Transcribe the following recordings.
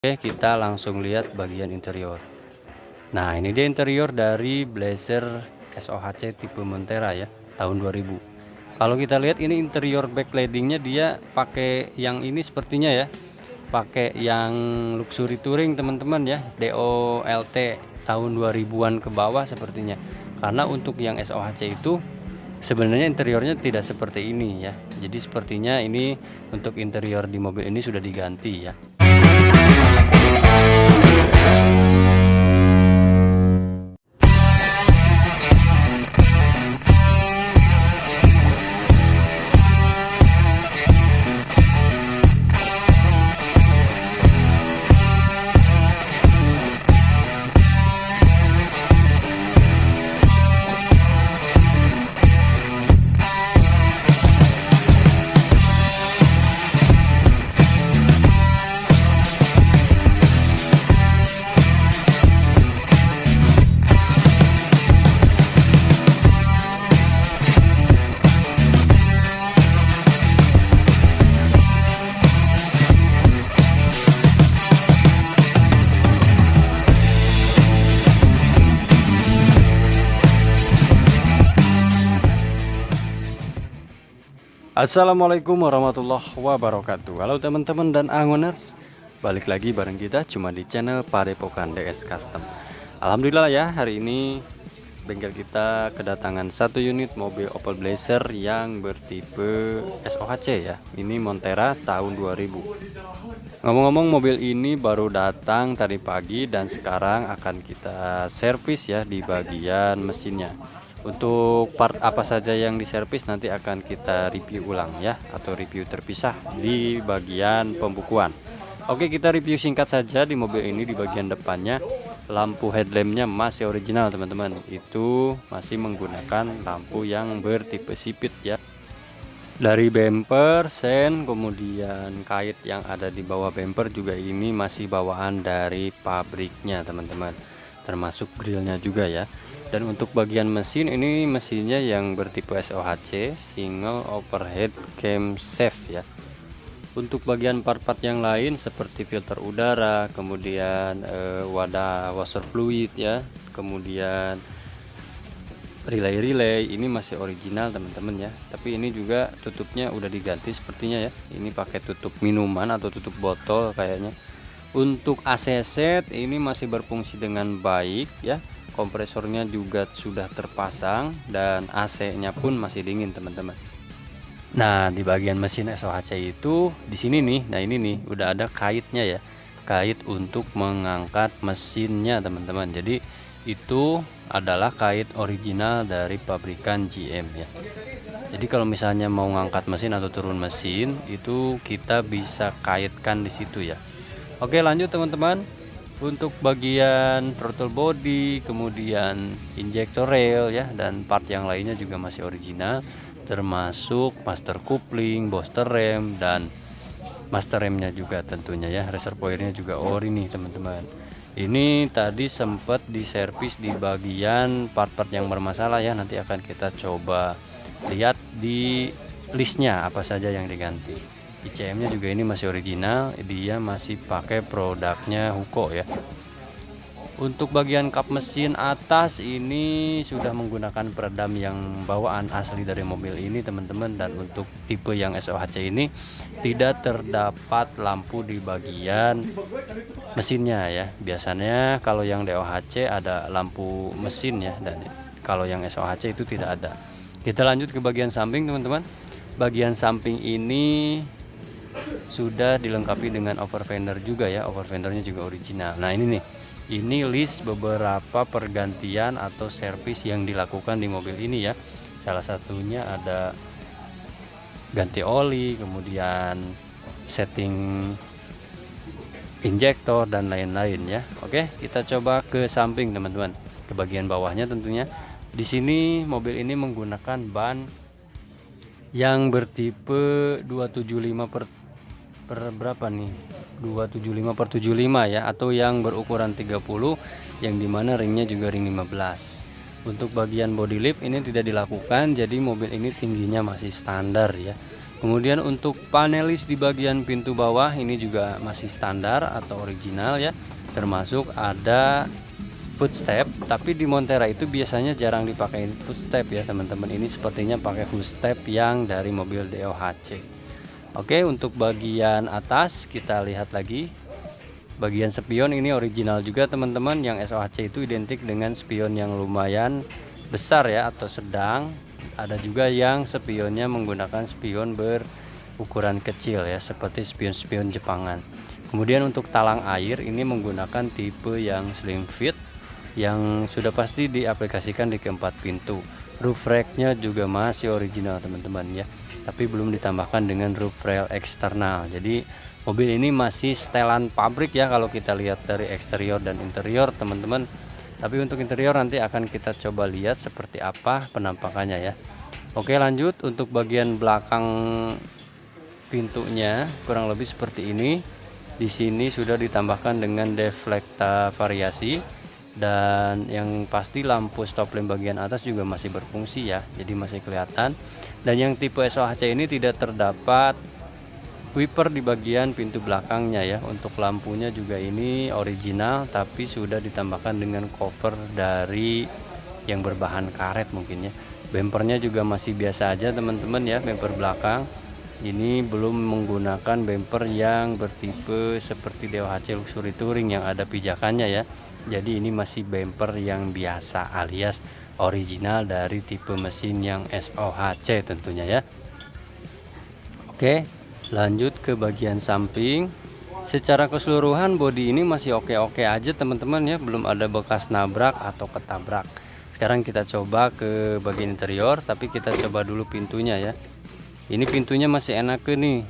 Oke, kita langsung lihat bagian interior. Nah, ini dia interior dari Blazer SOHC tipe Montera ya, tahun 2000. Kalau kita lihat ini interior backlightingnya dia pakai yang ini sepertinya ya, pakai yang luxury touring teman-teman ya, DOLT tahun 2000-an ke bawah sepertinya. Karena untuk yang SOHC itu sebenarnya interiornya tidak seperti ini ya. Jadi sepertinya ini untuk interior di mobil ini sudah diganti ya. Assalamualaikum warahmatullahi wabarakatuh. Halo teman-teman dan angoners, balik lagi bareng kita cuma di channel Padepokan DS Custom. Alhamdulillah ya, hari ini bengkel kita kedatangan satu unit mobil Opel Blazer yang bertipe SOHC ya. Ini Montera tahun 2000. Ngomong-ngomong, mobil ini baru datang tadi pagi dan sekarang akan kita servis ya di bagian mesinnya. Untuk part apa saja yang diservis nanti akan kita review ulang ya, atau review terpisah di bagian pembukuan. Oke, kita review singkat saja di mobil ini. Di bagian depannya lampu headlampnya masih original teman-teman, itu masih menggunakan lampu yang bertipe sipit ya. Dari bumper, sen, kemudian kait yang ada di bawah bumper juga ini masih bawaan dari pabriknya teman-teman, termasuk grillnya juga ya. Dan untuk bagian mesin, ini mesinnya yang bertipe SOHC, single overhead camshaft ya. Untuk bagian part-part yang lain seperti filter udara, kemudian wadah washer fluid ya, kemudian relay ini masih original teman-teman ya. Tapi ini juga tutupnya udah diganti sepertinya ya. Ini pakai tutup minuman atau tutup botol kayaknya. Untuk AC set ini masih berfungsi dengan baik ya. Kompresornya juga sudah terpasang dan AC-nya pun masih dingin teman-teman. Nah, di bagian mesin SOHC itu di sini nih. Nah, ini nih udah ada kaitnya ya. Kait untuk mengangkat mesinnya teman-teman. Jadi itu adalah kait original dari pabrikan GM ya. Jadi kalau misalnya mau ngangkat mesin atau turun mesin itu kita bisa kaitkan di situ ya. Oke, lanjut teman-teman. Untuk bagian throttle body, kemudian injector rail ya, dan part yang lainnya juga masih original, termasuk master coupling, booster rem, dan master remnya juga tentunya ya. Reservoirnya juga ori nih teman-teman. Ini tadi sempat diservis di bagian part-part yang bermasalah ya. Nanti akan kita coba lihat di listnya apa saja yang diganti. ICM nya juga ini masih original, dia masih pakai produknya Huko ya. Untuk bagian kap mesin atas ini sudah menggunakan peredam yang bawaan asli dari mobil ini teman-teman. Dan untuk tipe yang SOHC ini tidak terdapat lampu di bagian mesinnya ya. Biasanya kalau yang DOHC ada lampu mesin ya, dan kalau yang SOHC itu tidak ada. Kita lanjut ke bagian samping teman-teman. Bagian samping ini sudah dilengkapi dengan over fender juga ya. Over fendernya juga original. Nah, ini nih, ini list beberapa pergantian atau servis yang dilakukan di mobil ini ya. Salah satunya ada ganti oli, kemudian setting injektor dan lain-lain ya. Oke, kita coba ke samping teman-teman, ke bagian bawahnya tentunya. Di sini mobil ini menggunakan ban yang bertipe 275 per berapa nih, 275/75 ya, atau yang berukuran 30, yang dimana ringnya juga ring 15. Untuk bagian body lift ini tidak dilakukan, jadi mobil ini tingginya masih standar ya. Kemudian untuk panelis di bagian pintu bawah ini juga masih standar atau original ya, termasuk ada footstep, tapi di Montera itu biasanya jarang dipakai footstep ya teman-teman. Ini sepertinya pakai footstep yang dari mobil DOHC. Oke, untuk bagian atas kita lihat lagi. Bagian spion ini original juga teman-teman. Yang SOHC itu identik dengan spion yang lumayan besar ya atau sedang. Ada juga yang spionnya menggunakan spion berukuran kecil ya, seperti spion-spion Jepangan. Kemudian untuk talang air ini menggunakan tipe yang slim fit yang sudah pasti diaplikasikan di keempat pintu. Roof racknya juga masih original teman-teman ya, tapi belum ditambahkan dengan roof rail eksternal. Jadi mobil ini masih setelan pabrik ya kalau kita lihat dari eksterior dan interior teman-teman. Tapi untuk interior nanti akan kita coba lihat seperti apa penampakannya ya. Oke, lanjut untuk bagian belakang pintunya kurang lebih seperti ini. Di sini sudah ditambahkan dengan deflekta variasi, dan yang pasti lampu stop lamp bagian atas juga masih berfungsi ya, jadi masih kelihatan. Dan yang tipe SOHC ini tidak terdapat wiper di bagian pintu belakangnya ya. Untuk lampunya juga ini original, tapi sudah ditambahkan dengan cover dari yang berbahan karet mungkin ya. Bempernya juga masih biasa aja teman-teman ya, bemper belakang. Ini belum menggunakan bemper yang bertipe seperti DOHC Luxury Touring yang ada pijakannya ya. Jadi ini masih bemper yang biasa alias original dari tipe mesin yang SOHC tentunya ya. Oke, lanjut ke bagian samping. Secara keseluruhan bodi ini masih oke-oke aja teman-teman ya, belum ada bekas nabrak atau ketabrak. Sekarang kita coba ke bagian interior, tapi kita coba dulu pintunya ya. Ini pintunya masih enak nih,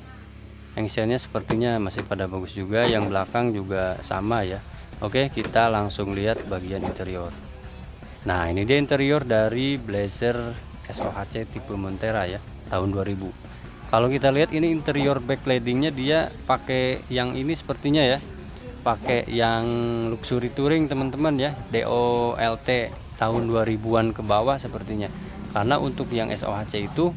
engselnya sepertinya masih pada bagus juga, yang belakang juga sama ya. Oke, kita langsung lihat bagian interior. Nah, ini dia interior dari Blazer SOHC tipe Montera ya, tahun 2000. Kalau kita lihat ini interior backlightingnya dia pakai yang ini sepertinya ya, pakai yang Luxury Touring teman-teman ya, DOLT tahun 2000-an ke bawah sepertinya. Karena untuk yang SOHC itu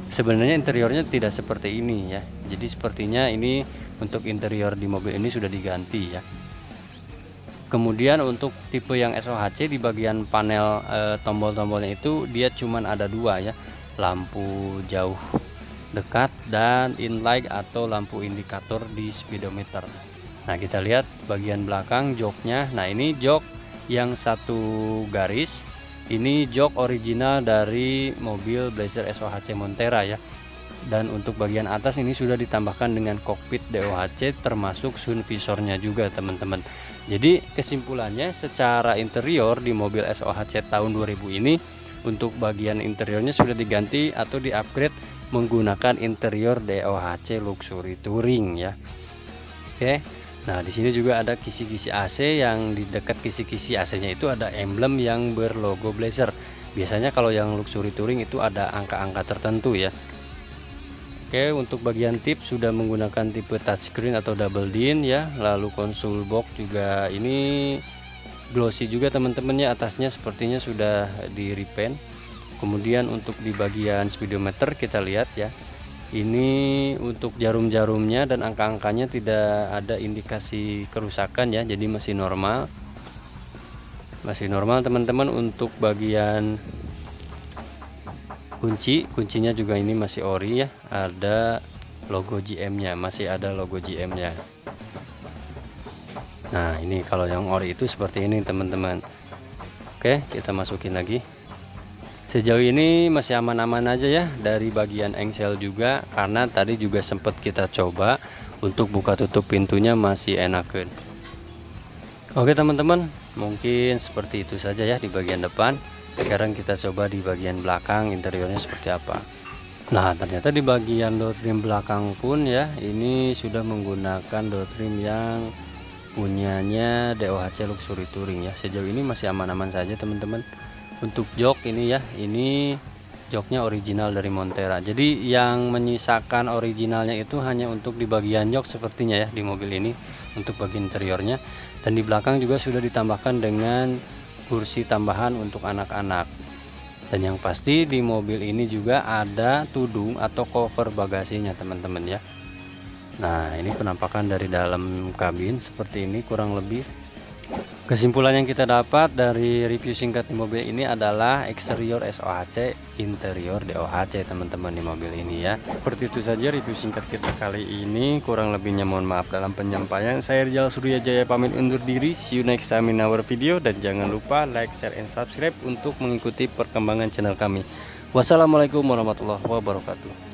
sebenarnya interiornya tidak seperti ini ya. Jadi sepertinya ini untuk interior di mobil ini sudah diganti ya. Kemudian untuk tipe yang SOHC di bagian panel tombol-tombolnya itu dia cuman ada dua ya, lampu jauh dekat dan inlight atau lampu indikator di speedometer. Nah, kita lihat bagian belakang joknya. Nah, ini jok yang satu garis. Ini jok original dari mobil Blazer SOHC Montera ya. Dan untuk bagian atas ini sudah ditambahkan dengan kokpit DOHC termasuk sun visornya juga teman-teman. Jadi kesimpulannya secara interior di mobil SOHC tahun 2000 ini untuk bagian interiornya sudah diganti atau di-upgrade menggunakan interior DOHC Luxury Touring ya. Oke. Nah, di sini juga ada kisi-kisi AC, yang di dekat kisi-kisi AC-nya itu ada emblem yang berlogo Blazer. Biasanya kalau yang Luxury Touring itu ada angka-angka tertentu ya. Oke, untuk bagian tip sudah menggunakan tipe touchscreen atau double din ya. Lalu konsol box juga ini glossy juga teman-teman ya, atasnya sepertinya sudah di repaint. Kemudian untuk di bagian speedometer kita lihat ya. Ini untuk jarum-jarumnya dan angka-angkanya tidak ada indikasi kerusakan ya, jadi masih normal. Masih normal teman-teman. Untuk bagian kuncinya juga ini masih ori ya, ada logo GM-nya, masih ada logo GM-nya. Nah, ini kalau yang ori itu seperti ini teman-teman. Oke, kita masukin lagi. Sejauh ini masih aman-aman aja ya, dari bagian engsel juga, karena tadi juga sempat kita coba untuk buka tutup pintunya masih enakan. Oke teman-teman, mungkin seperti itu saja ya di bagian depan. Sekarang kita coba di bagian belakang interiornya seperti apa. Nah, ternyata di bagian door trim belakang pun ya, ini sudah menggunakan door trim yang punyanya DOHC Luxury Touring ya. Sejauh ini masih aman-aman saja teman-teman. Untuk jok ini ya, ini joknya original dari Montera. Jadi yang menyisakan originalnya itu hanya untuk di bagian jok sepertinya ya di mobil ini, untuk bagian interiornya. Dan di belakang juga sudah ditambahkan dengan kursi tambahan untuk anak-anak. Dan yang pasti di mobil ini juga ada tudung atau cover bagasinya teman-teman ya. Nah, ini penampakan dari dalam kabin seperti ini kurang lebih. Kesimpulan yang kita dapat dari review singkat di mobil ini adalah eksterior SOHC, interior DOHC teman-teman di mobil ini ya. Seperti itu saja review singkat kita kali ini. Kurang lebihnya mohon maaf dalam penyampaian. Saya Rizal Suryajaya pamit undur diri. See you next time in our video. Dan jangan lupa like, share, and subscribe untuk mengikuti perkembangan channel kami. Wassalamualaikum warahmatullahi wabarakatuh.